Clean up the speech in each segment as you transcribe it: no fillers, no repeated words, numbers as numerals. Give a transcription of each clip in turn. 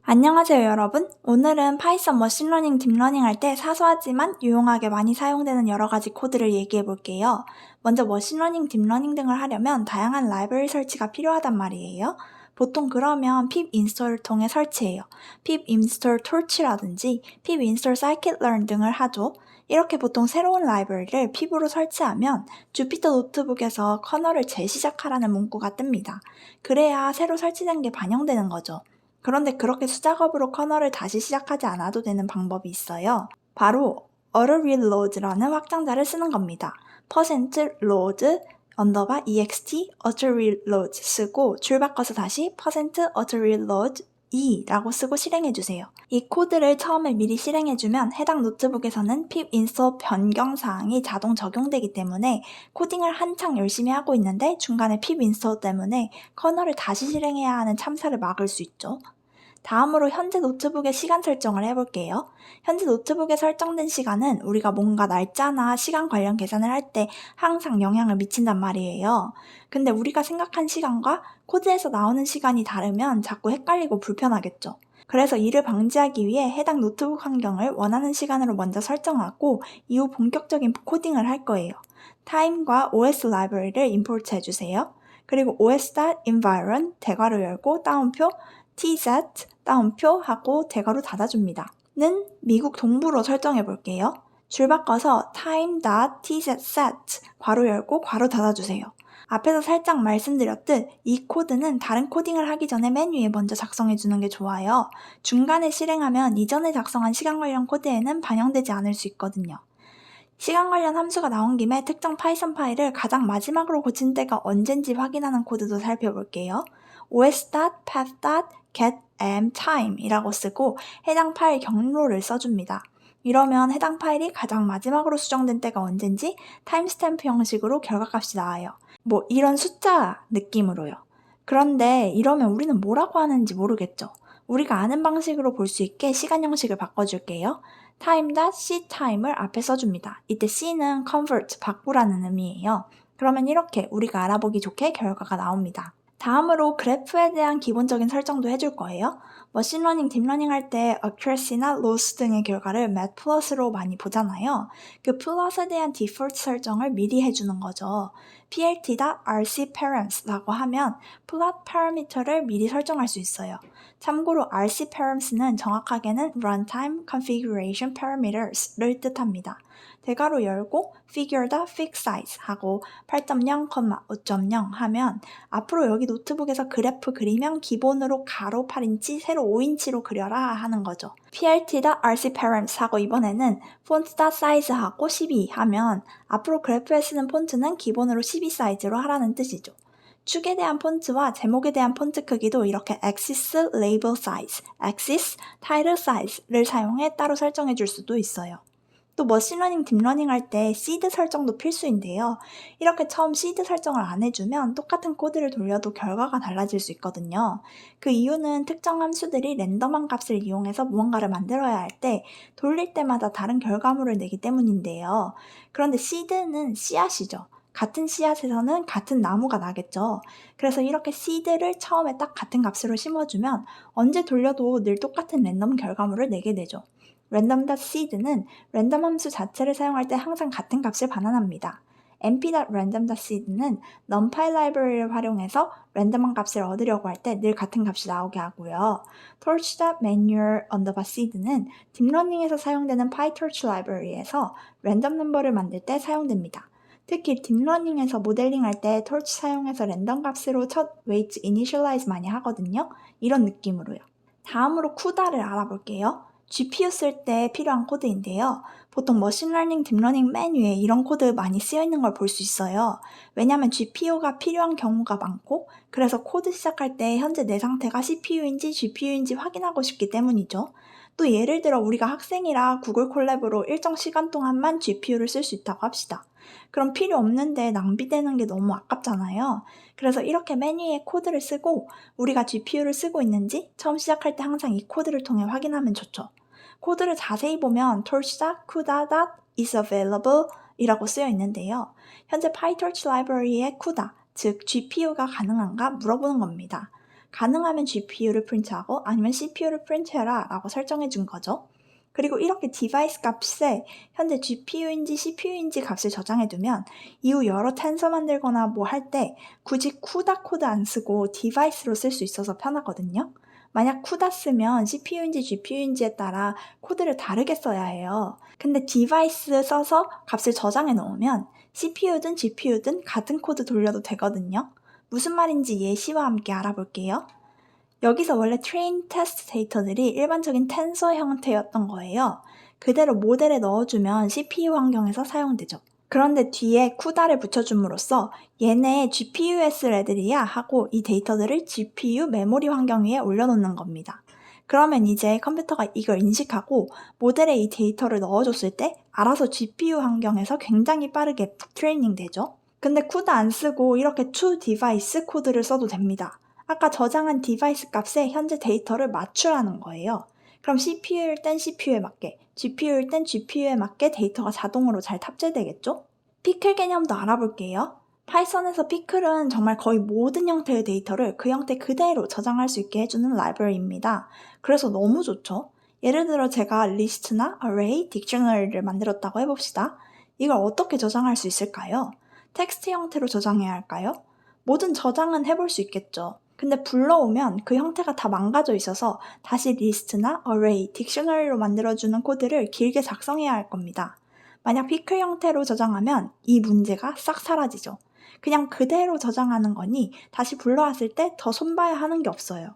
안녕하세요 여러분. 오늘은 파이썬 머신러닝 딥러닝 할 때 사소하지만 유용하게 많이 사용되는 여러가지 코드를 얘기해 볼게요. 먼저 머신러닝 딥러닝 등을 하려면 다양한 라이브러리 설치가 필요하단 말이에요. 보통 그러면 pip install을 통해 설치해요. pip install torch라든지 pip install scikit-learn 등을 하죠. 이렇게 보통 새로운 라이브러리를 pip으로 설치하면 주피터 노트북에서 커널을 재시작하라는 문구가 뜹니다. 그래야 새로 설치된 게 반영되는 거죠. 그런데 그렇게 수작업으로 커널을 다시 시작하지 않아도 되는 방법이 있어요. 바로 auto-reload라는 확장자를 쓰는 겁니다. %load ext auto-reload 쓰고 줄 바꿔서 다시 %auto-reload 라고 쓰고 실행해주세요. 이 코드를 처음에 미리 실행해주면 해당 노트북에서는 pip install 변경사항이 자동 적용되기 때문에 코딩을 한창 열심히 하고 있는데 중간에 pip install 때문에 커널을 다시 실행해야 하는 참사를 막을 수 있죠. 다음으로 현재 노트북의 시간 설정을 해볼게요. 현재 노트북에 설정된 시간은 우리가 뭔가 날짜나 시간 관련 계산을 할 때 항상 영향을 미친단 말이에요. 근데 우리가 생각한 시간과 코드에서 나오는 시간이 다르면 자꾸 헷갈리고 불편하겠죠. 그래서 이를 방지하기 위해 해당 노트북 환경을 원하는 시간으로 먼저 설정하고 이후 본격적인 코딩을 할 거예요. time과 os 라이브러리를 임포트 해주세요. 그리고 os.environ 대괄호 열고 따옴표 tset 따옴표 하고 대괄호 닫아줍니다. 는 미국 동부로 설정해 볼게요. 줄 바꿔서 time.tset 괄호 열고 괄호 닫아주세요. 앞에서 살짝 말씀드렸듯 이 코드는 다른 코딩을 하기 전에 메뉴에 먼저 작성해 주는 게 좋아요. 중간에 실행하면 이전에 작성한 시간 관련 코드에는 반영되지 않을 수 있거든요. 시간 관련 함수가 나온 김에 특정 파이썬 파일을 가장 마지막으로 고친 때가 언젠지 확인하는 코드도 살펴볼게요. os.path.getMtime 이라고 쓰고 해당 파일 경로를 써줍니다. 이러면 해당 파일이 가장 마지막으로 수정된 때가 언젠지 타임스탬프 형식으로 결과값이 나와요. 뭐 이런 숫자 느낌으로요. 그런데 이러면 우리는 뭐라고 하는지 모르겠죠. 우리가 아는 방식으로 볼 수 있게 시간 형식을 바꿔줄게요. time.ctime을 앞에 써줍니다. 이때 c는 convert, 바꾸라는 의미예요. 그러면 이렇게 우리가 알아보기 좋게 결과가 나옵니다. 다음으로 그래프에 대한 기본적인 설정도 해줄 거예요. 머신러닝, 딥러닝 할 때 accuracy나 loss 등의 결과를 matplotless로 많이 보잖아요. 그 플롯에 대한 디폴트 설정을 미리 해주는 거죠. plt.rcparams 라고 하면 플롯 파라미터를 미리 설정할 수 있어요. 참고로 rcparams는 정확하게는 runtime configuration parameters를 뜻합니다. 대괄호 열고 figure.fixsize 하고 8.0, 5.0 하면 앞으로 여기 노트북에서 그래프 그리면 기본으로 가로 8인치, 세로 5인치로 그려라 하는 거죠. plt.rcparams 하고 이번에는 font.size 하고 12 하면 앞으로 그래프에 쓰는 폰트는 기본으로 12 사이즈로 하라는 뜻이죠. 축에 대한 폰트와 제목에 대한 폰트 크기도 이렇게 axis label size, axis title size를 사용해 따로 설정해 줄 수도 있어요. 또 머신러닝, 딥러닝 할 때 seed 설정도 필수인데요. 이렇게 처음 seed 설정을 안 해주면 똑같은 코드를 돌려도 결과가 달라질 수 있거든요. 그 이유는 특정 함수들이 랜덤한 값을 이용해서 무언가를 만들어야 할 때 돌릴 때마다 다른 결과물을 내기 때문인데요. 그런데 seed는 씨앗이죠. 같은 씨앗에서는 같은 나무가 나겠죠. 그래서 이렇게 seed를 처음에 딱 같은 값으로 심어주면 언제 돌려도 늘 똑같은 랜덤 결과물을 내게 되죠. random.seed는 랜덤 함수 자체를 사용할 때 항상 같은 값을 반환합니다. np.random.seed는 numpy 라이브러리를 활용해서 랜덤한 값을 얻으려고 할 때 늘 같은 값이 나오게 하고요. torch.manual_seed는 딥러닝에서 사용되는 pytorch 라이브러리에서 랜덤 넘버를 만들 때 사용됩니다. 특히 딥러닝에서 모델링 할 때 torch 사용해서 랜덤 값으로 첫 weight initialize 많이 하거든요. 이런 느낌으로요. 다음으로 CUDA를 알아볼게요. GPU 쓸 때 필요한 코드인데요. 보통 머신러닝, 딥러닝 맨 위에 이런 코드 많이 쓰여있는 걸 볼 수 있어요. 왜냐하면 GPU가 필요한 경우가 많고 그래서 코드 시작할 때 현재 내 상태가 CPU인지 GPU인지 확인하고 싶기 때문이죠. 또 예를 들어 우리가 학생이라 구글 콜랩으로 일정 시간 동안만 GPU를 쓸 수 있다고 합시다. 그럼 필요 없는데 낭비되는 게 너무 아깝잖아요. 그래서 이렇게 맨 위에 코드를 쓰고 우리가 GPU를 쓰고 있는지 처음 시작할 때 항상 이 코드를 통해 확인하면 좋죠. 코드를 자세히 보면 torch.cuda.isAvailable 이라고 쓰여 있는데요. 현재 PyTorch 라이브러리의 CUDA, 즉 GPU가 가능한가 물어보는 겁니다. 가능하면 GPU를 프린트하고 아니면 CPU를 프린트해라 라고 설정해 준 거죠. 그리고 이렇게 디바이스 값에 현재 GPU인지 CPU인지 값을 저장해 두면 이후 여러 텐서 만들거나 뭐 할 때 굳이 쿠다 코드 안 쓰고 디바이스로 쓸 수 있어서 편하거든요. 만약 쿠다 쓰면 CPU인지 GPU인지에 따라 코드를 다르게 써야 해요. 근데 디바이스 써서 값을 저장해 놓으면 CPU든 GPU든 같은 코드 돌려도 되거든요. 무슨 말인지 예시와 함께 알아볼게요. 여기서 원래 트레인 테스트 데이터들이 일반적인 텐서 형태였던 거예요. 그대로 모델에 넣어주면 CPU 환경에서 사용되죠. 그런데 뒤에 쿠다를 붙여줌으로써 얘네 GPU에 쓸 애들이야 하고 이 데이터들을 GPU 메모리 환경 위에 올려놓는 겁니다. 그러면 이제 컴퓨터가 이걸 인식하고 모델에 이 데이터를 넣어줬을 때 알아서 GPU 환경에서 굉장히 빠르게 트레이닝 되죠. 근데 쿠다 안 쓰고 이렇게 to device 코드를 써도 됩니다. 아까 저장한 디바이스 값에 현재 데이터를 맞추라는 거예요. 그럼 CPU일 땐 CPU에 맞게, GPU일 땐 GPU에 맞게 데이터가 자동으로 잘 탑재되겠죠? 피클 개념도 알아볼게요. 파이썬에서 피클은 정말 거의 모든 형태의 데이터를 그 형태 그대로 저장할 수 있게 해주는 라이브러리입니다. 그래서 너무 좋죠? 예를 들어 제가 리스트나 array, 딕셔너리를 만들었다고 해봅시다. 이걸 어떻게 저장할 수 있을까요? 텍스트 형태로 저장해야 할까요? 뭐든 저장은 해볼 수 있겠죠. 근데 불러오면 그 형태가 다 망가져 있어서 다시 리스트나 array, 딕셔너리로 만들어주는 코드를 길게 작성해야 할 겁니다. 만약 피클 형태로 저장하면 이 문제가 싹 사라지죠. 그냥 그대로 저장하는 거니 다시 불러왔을 때 더 손봐야 하는 게 없어요.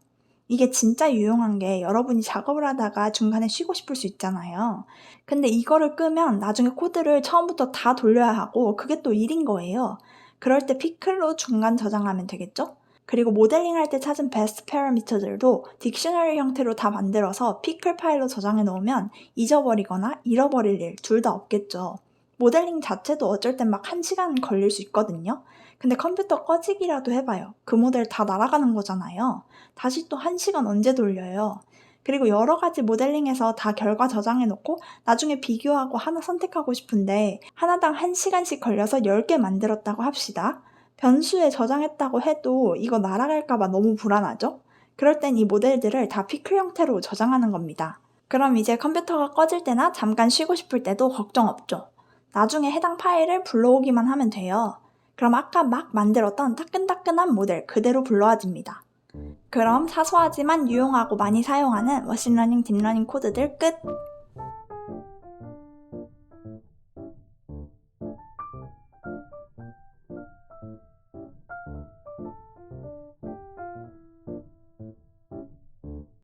이게 진짜 유용한 게 여러분이 작업을 하다가 중간에 쉬고 싶을 수 있잖아요. 근데 이거를 끄면 나중에 코드를 처음부터 다 돌려야 하고 그게 또 일인 거예요. 그럴 때 피클로 중간 저장하면 되겠죠? 그리고 모델링 할 때 찾은 베스트 패러미터들도 딕셔너리 형태로 다 만들어서 피클 파일로 저장해 놓으면 잊어버리거나 잃어버릴 일 둘 다 없겠죠. 모델링 자체도 어쩔 땐 막 1시간 걸릴 수 있거든요. 근데 컴퓨터 꺼지기라도 해봐요. 그 모델 다 날아가는 거잖아요. 다시 또 1시간 언제 돌려요. 그리고 여러 가지 모델링해서 다 결과 저장해 놓고 나중에 비교하고 하나 선택하고 싶은데 하나당 1시간씩 걸려서 10개 만들었다고 합시다. 변수에 저장했다고 해도 이거 날아갈까봐 너무 불안하죠? 그럴 땐 이 모델들을 다 피클 형태로 저장하는 겁니다. 그럼 이제 컴퓨터가 꺼질 때나 잠깐 쉬고 싶을 때도 걱정 없죠. 나중에 해당 파일을 불러오기만 하면 돼요. 그럼 아까 막 만들었던 따끈따끈한 모델 그대로 불러와집니다. 그럼 사소하지만 유용하고 많이 사용하는 머신러닝, 딥러닝 코드들 끝!